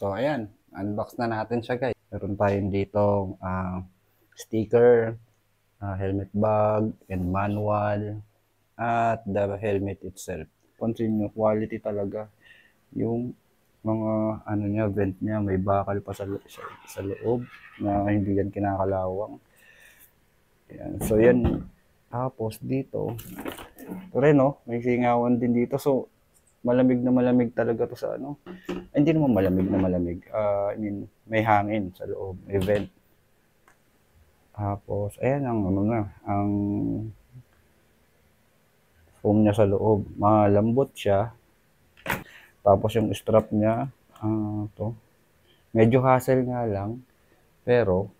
So, ayan. Unbox na natin siya, guys. Meron tayong dito sticker, helmet bag, and manual, at the helmet itself. Pansin nyo, quality talaga. Yung mga ano niya, vent niya, may bakal pa sa loob na hindi yan kinakalawang. Ayan. So, yan. Tapos dito, ito rin, no? May singawan din dito. So, malamig na malamig talaga to sa ano. Hindi naman malamig na malamig. I mean, may hangin sa loob, may vent. Tapos, ayan ang ano na, ang foam niya sa loob. Malambot siya. Tapos yung strap niya, to. Medyo hassle nga lang, pero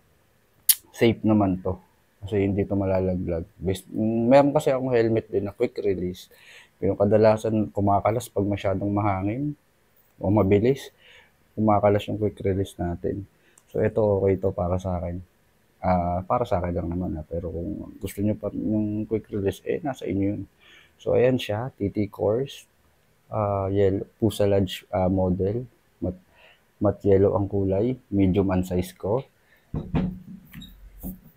safe naman to. Kasi hindi to malalaglag. Meron kasi akong helmet din na quick release. Yung kadalasan kumakalas pag masyadong mahangin o mabilis. Kumakalas yung quick release natin. So ito okay to para sa akin. Para sa akin lang naman pero kung gusto niyo pa yung quick release, nasa inyo yun. So ayan siya, TT Course, yellow, fuselage model, matte yellow ang kulay, medium ang size ko.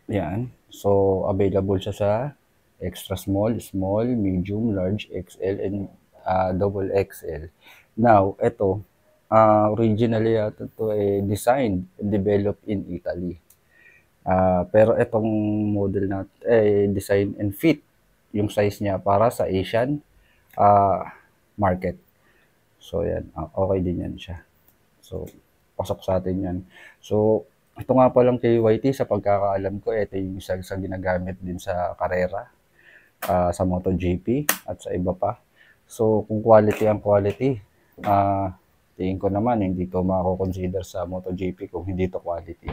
Yan. So available siya sa extra small, small, medium, large, XL, and double XL. Now, ito, originally yata ito designed and developed in Italy. Pero itong model na design and fit yung size niya para sa Asian market. So yan, okay din yan siya. So pasok sa atin yan. So ito nga palang KYT, sa pagkakaalam ko, ito yung isa sa ginagamit din sa karera, sa MotoGP at sa iba pa. So kung quality ang quality, tingin ko naman hindi to mako-consider sa MotoGP kung hindi to quality.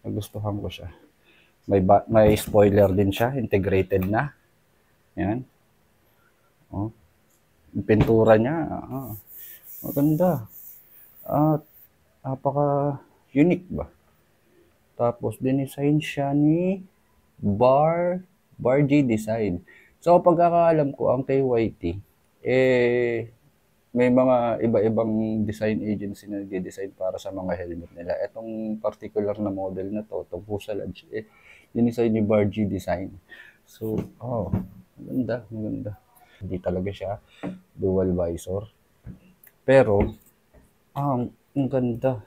Nagustuhan ko siya. May spoiler din siya, integrated na. Yan. Oh. Yung pintura niya, maganda. At napaka-unique ba? Tapos dinisign siya ni Bar G Design. So pagkakaalam ko ang KYT, may mga iba-ibang design agency na nag-design para sa mga helmet nila. Itong particular na model na to, itong fuselage, dinisign ni Bar G Design. So, maganda. Hindi talaga siya dual visor. Pero, ang ganda.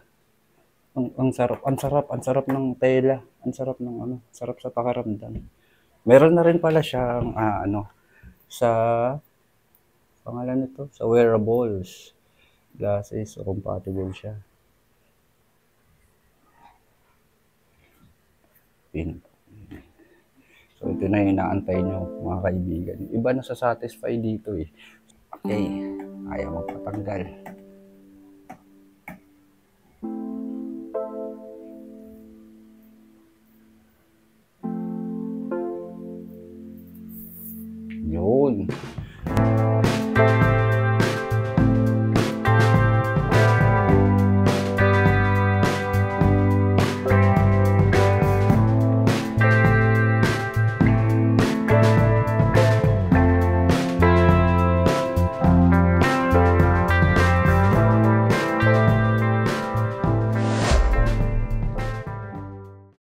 Ang sarap ng tela. Ang sarap sa pakiramdam. Meron na rin pala siyang, sa pangalan nito, sa wearables glasses, so compatible siya. So ito na yung inaantay nyo, mga kaibigan. Iba na sa satisfy dito eh. Okay, ayaw magpatanggal.